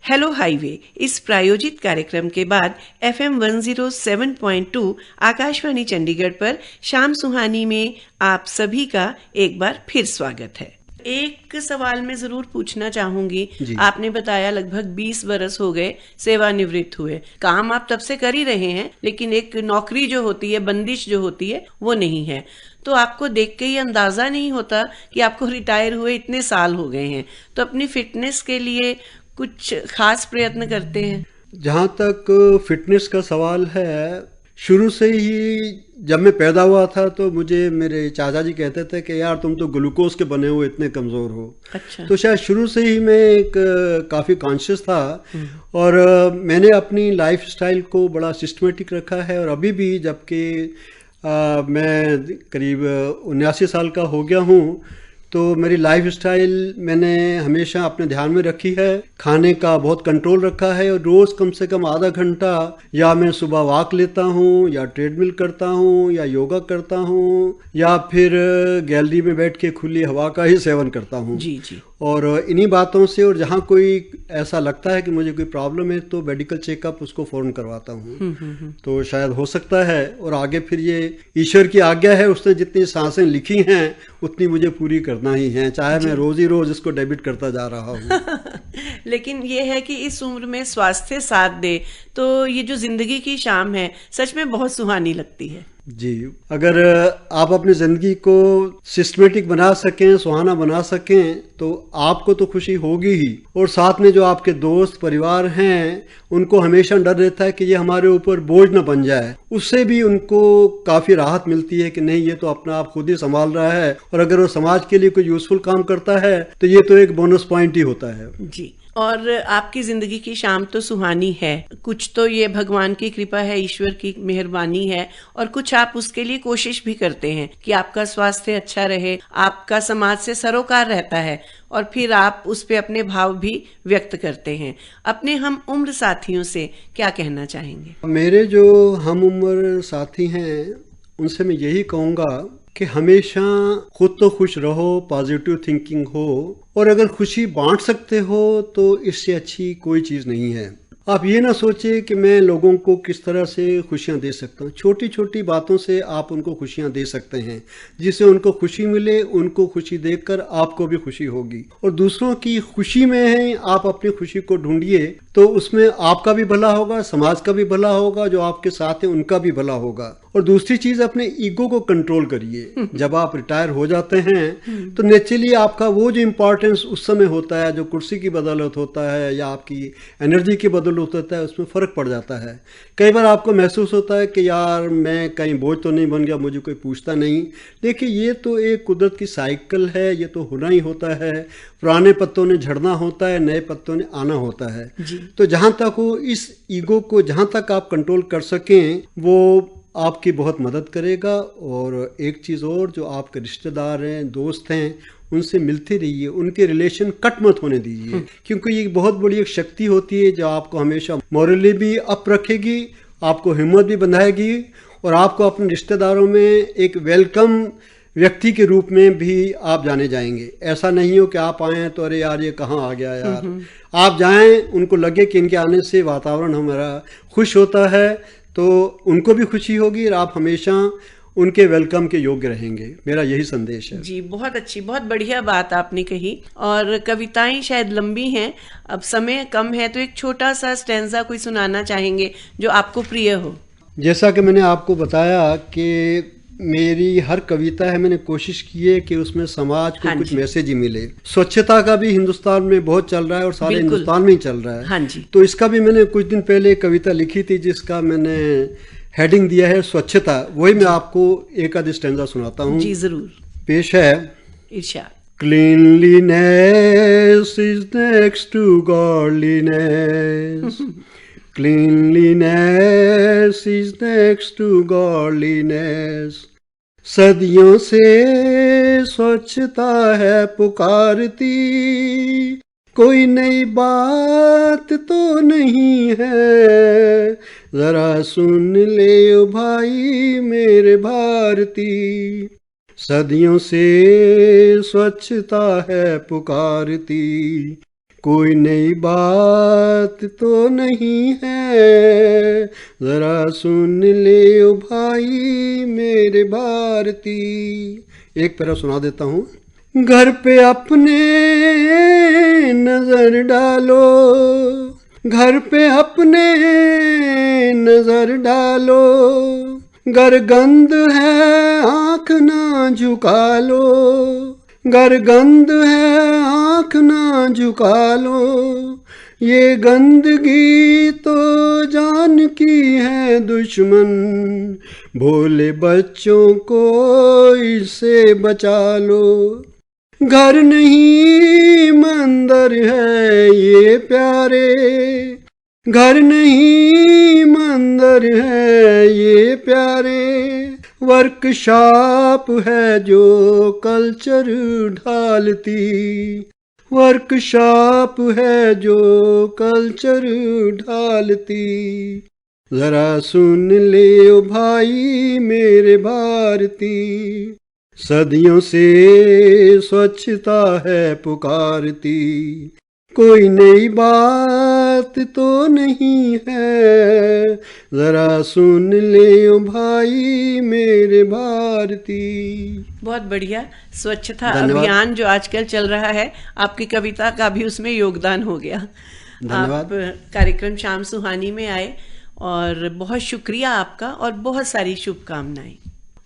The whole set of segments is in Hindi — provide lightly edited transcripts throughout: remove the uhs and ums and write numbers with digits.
हेलो हाईवे इस प्रायोजित कार्यक्रम के बाद FM 107.2 आकाशवाणी चंडीगढ़ पर शाम सुहानी में आप सभी का एक बार फिर स्वागत है। एक सवाल मैं जरूर पूछना चाहूंगी। आपने बताया लगभग 20 बरस हो गए सेवानिवृत्त हुए। काम आप तब से कर ही रहे हैं, लेकिन एक नौकरी जो होती है, बंदिश जो होती है, वो नहीं है। तो आपको देख के ही अंदाजा नहीं होता कि आपको रिटायर हुए इतने साल हो गए हैं। तो अपनी फिटनेस के लिए कुछ खास प्रयत्न करते हैं? जहाँ तक फिटनेस का सवाल है, शुरू से ही जब मैं पैदा हुआ था तो मुझे मेरे चाचा जी कहते थे कि यार तुम तो ग्लूकोज के बने हुए इतने कमज़ोर हो। अच्छा। तो शायद शुरू से ही मैं एक काफ़ी कॉन्शियस था और मैंने अपनी लाइफ स्टाइल को बड़ा सिस्टमेटिक रखा है। और अभी भी जबकि मैं करीब 79 साल का हो गया हूँ, तो मेरी लाइफ स्टाइल मैंने हमेशा अपने ध्यान में रखी है। खाने का बहुत कंट्रोल रखा है और रोज़ कम से कम आधा घंटा या मैं सुबह वॉक लेता हूँ, या ट्रेडमिल करता हूँ, या योगा करता हूँ, या फिर गैलरी में बैठ के खुली हवा का ही सेवन करता हूँ। जी जी। और इन्हीं बातों से, और जहाँ कोई ऐसा लगता है कि मुझे कोई प्रॉब्लम है तो मेडिकल चेकअप उसको फ़ौरन करवाता हूँ। तो शायद हो सकता है, और आगे फिर ये ईश्वर की आज्ञा है, उसने जितनी सांसें लिखी हैं उतनी मुझे पूरी करना ही है, चाहे मैं रोज ही रोज इसको डेबिट करता जा रहा हूँ। लेकिन ये है कि इस उम्र में स्वास्थ्य साथ दे तो ये जो जिंदगी की शाम है सच में बहुत सुहानी लगती है। जी, अगर आप अपनी ज़िंदगी को सिस्टमेटिक बना सकें, सुहाना बना सकें, तो आपको तो खुशी होगी ही, और साथ में जो आपके दोस्त परिवार हैं उनको हमेशा डर रहता है कि ये हमारे ऊपर बोझ न बन जाए। उससे भी उनको काफ़ी राहत मिलती है कि नहीं, ये तो अपना आप खुद ही संभाल रहा है, और अगर वो समाज के लिए कोई यूजफुल काम करता है तो ये तो एक बोनस पॉइंट ही होता है। जी। और आपकी जिंदगी की शाम तो सुहानी है। कुछ तो ये भगवान की कृपा है, ईश्वर की मेहरबानी है, और कुछ आप उसके लिए कोशिश भी करते हैं कि आपका स्वास्थ्य अच्छा रहे, आपका समाज से सरोकार रहता है, और फिर आप उस पे अपने भाव भी व्यक्त करते हैं। अपने हम उम्र साथियों से क्या कहना चाहेंगे? मेरे जो हम उम्र साथी हैं उनसे मैं यही कहूँगा कि हमेशा खुद तो खुश रहो, पॉजिटिव थिंकिंग हो, और अगर खुशी बांट सकते हो तो इससे अच्छी कोई चीज़ नहीं है। आप ये ना सोचे कि मैं लोगों को किस तरह से खुशियाँ दे सकता हूँ। छोटी छोटी बातों से आप उनको खुशियाँ दे सकते हैं, जिससे उनको खुशी मिले। उनको खुशी देखकर आपको भी खुशी होगी, और दूसरों की खुशी में है आप अपनी खुशी को ढूंढिए, तो उसमें आपका भी भला होगा, समाज का भी भला होगा, जो आपके साथ हैं उनका भी भला होगा। और दूसरी चीज़, अपने ईगो को कंट्रोल करिए। जब आप रिटायर हो जाते हैं तो नेचुरली आपका वो जो इम्पोर्टेंस उस समय होता है, जो कुर्सी की बदौलत होता है या आपकी एनर्जी की बदौलत होता है, उसमें फ़र्क पड़ जाता है। कई बार आपको महसूस होता है कि यार मैं कहीं बोझ तो नहीं बन गया, मुझे कोई पूछता नहीं। देखिए, ये तो एक कुदरत की साइकिल है, ये तो होना ही होता है। पुराने पत्तों ने झड़ना होता है, नए पत्तों ने आना होता है। तो जहाँ तक हो, इस ईगो को जहाँ तक आप कंट्रोल कर सकें वो आपकी बहुत मदद करेगा। और एक चीज़ और, जो आपके रिश्तेदार हैं, दोस्त हैं, उनसे मिलते रहिए, उनके रिलेशन कट मत होने दीजिए, क्योंकि ये बहुत बड़ी एक शक्ति होती है जो आपको हमेशा मॉरली भी अप रखेगी, आपको हिम्मत भी बंधाएगी, और आपको अपने रिश्तेदारों में एक वेलकम व्यक्ति के रूप में भी आप जाने जाएंगे। ऐसा नहीं हो कि आप आए तो अरे यार ये कहाँ आ गया यार। आप जाएं, उनको लगे कि इनके आने से वातावरण हमारा खुश होता है, तो उनको भी खुशी होगी और आप हमेशा उनके वेलकम के योग्य रहेंगे। मेरा यही संदेश है। जी, बहुत अच्छी, बहुत बढ़िया बात आपने कही। और कविताएं शायद लंबी हैं, अब समय कम है, तो एक छोटा सा स्टैंजा कोई सुनाना चाहेंगे जो आपको प्रिय हो? जैसा कि मैंने आपको बताया कि मेरी हर कविता है, मैंने कोशिश की है कि उसमें समाज को कुछ मैसेज ही मिले। स्वच्छता का भी हिंदुस्तान में बहुत चल रहा है और सारे हिंदुस्तान में ही चल रहा है। हाँ जी। तो इसका भी मैंने कुछ दिन पहले कविता लिखी थी जिसका मैंने हेडिंग दिया है स्वच्छता। वही मैं आपको एक आध स्टैंजा सुनाता हूँ। जी जरूर। पेश है। इरशाद। Cleanliness is next to godliness. Cleanliness is next to godliness. सदियों से स्वच्छता है पुकारती, कोई नई बात तो नहीं है, जरा सुन ले ओ भाई मेरे भारती। सदियों से स्वच्छता है पुकारती, कोई नई बात तो नहीं है, जरा सुन ले ओ भाई मेरे भारती। एक पैरा सुना देता हूँ। घर पे अपने नजर डालो, घर पे अपने नजर डालो, गर गंद है आंख ना झुका लो, गर गंद है आंख ना झुका लो, ये गंदगी तो जान की है दुश्मन, भोले बच्चों को इससे बचा लो। घर नहीं मंदिर है ये प्यारे, घर नहीं मंदिर है ये प्यारे, वर्कशॉप है जो कल्चर ढालती, वर्कशॉप है जो कल्चर ढालती। जरा सुन ले ओ भाई मेरे भारती, सदियों से स्वच्छता है पुकारती, कोई नई बात तो नहीं है, जरा सुन ले ओ भाई मेरे भारती। बहुत बढ़िया। स्वच्छता अभियान जो आजकल चल रहा है, आपकी कविता का भी उसमें योगदान हो गया। आप कार्यक्रम शाम सुहानी में आए और बहुत शुक्रिया आपका और बहुत सारी शुभकामनाएं।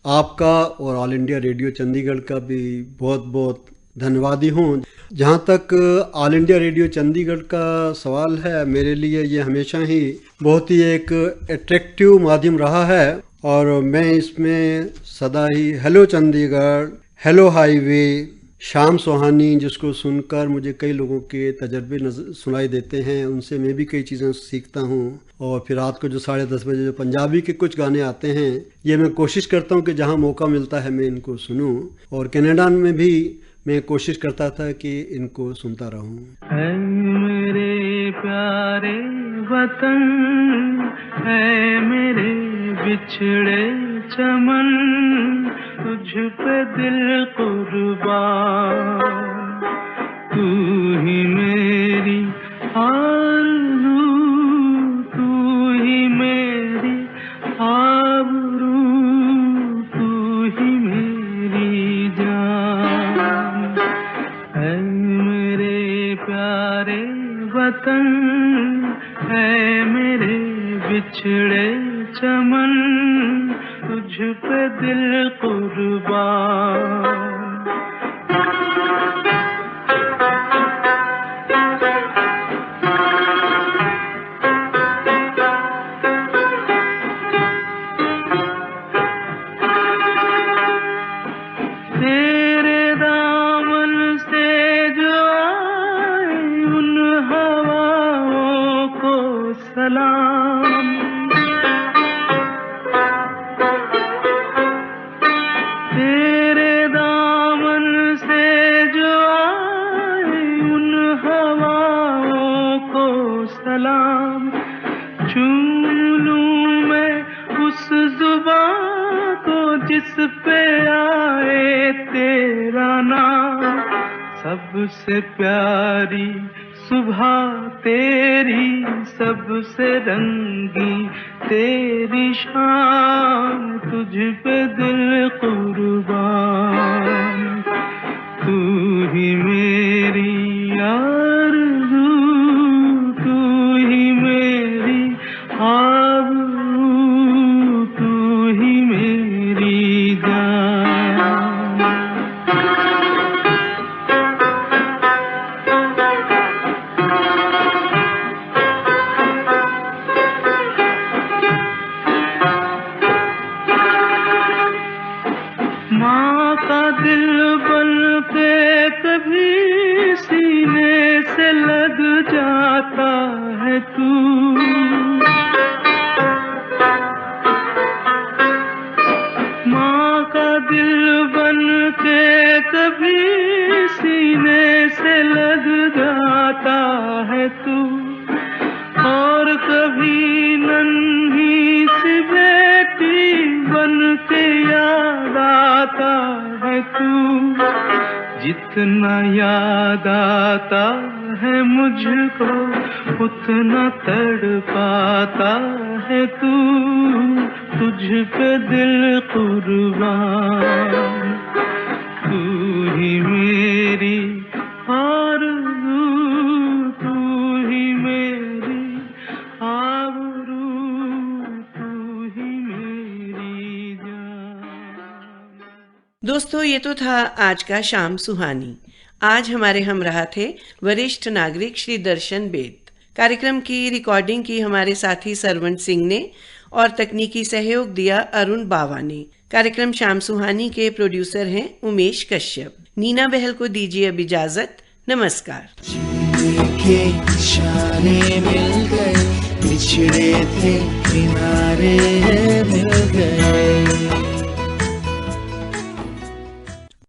आपका और ऑल इंडिया रेडियो चंडीगढ़ का भी बहुत बहुत धन्यवादी हूँ। जहाँ तक ऑल इंडिया रेडियो चंडीगढ़ का सवाल है, मेरे लिए ये हमेशा ही बहुत ही एक अट्रैक्टिव माध्यम रहा है और मैं इसमें सदा ही हेलो चंडीगढ़, हेलो हाईवे, शाम सुहानी, जिसको सुनकर मुझे कई लोगों के तजर्बे सुनाई देते हैं, उनसे मैं भी कई चीज़ें सीखता हूँ। और फिर रात को जो 10:30 बजे जो पंजाबी के कुछ गाने आते हैं, ये मैं कोशिश करता हूँ कि जहाँ मौका मिलता है मैं इनको सुनूँ। और कनाडा में भी मैं कोशिश करता था कि इनको सुनता रहूँ। है मेरे प्यारे वतन, है मेरे बिछड़े चमन, तुझ पे दिल कुर्बान, तू ही मेरी आरज़ू, तू ही मेरी आबरू, तू ही मेरी जान। है मेरे प्यारे वतन, है मेरे बिछड़े चमन, तुझ पे दिल कुर्बान। तेरे दामन से जो आए उन हवाओं को सलाम, तेरे दामन से जो आए उन हवाओं को सलाम, चूम लूं मैं उस जुबां को जिस पे आए तेरा नाम, सबसे प्यारी सुबह तेरी, सबसे रंगी तेरी शाम, तुझ पे दिल कुर्बान, तू ही मेरी आरज़ू, तू ही मेरी आबरू, तू ही मेरी जान। माँ का दिल बन के कभी सीने से लग जाता है तू, माँ का दिल बन के कभी सीने से लग जाता है तू, और कभी नन्ही सी बेटी बन के याद आता है तू, जितना याद आता है मुझको उतना तड़पाता है तू, तुझ पे दिल कुर्बान, तू ही मेरी आरज़ू, तू ही मेरी आबरू, तू ही मेरी जान। दोस्तों, ये तो था आज का शाम सुहानी। आज हमारे हमराह थे वरिष्ठ नागरिक श्री दर्शन बेद। कार्यक्रम की रिकॉर्डिंग की हमारे साथी सरवण सिंह ने और तकनीकी सहयोग दिया अरुण बावा ने। कार्यक्रम शाम सुहानी के प्रोड्यूसर हैं उमेश कश्यप। नीना बहल को दीजिए अब इजाजत। नमस्कार। के इशारे मिल गए, बिछड़े थे किनारे मिल गए।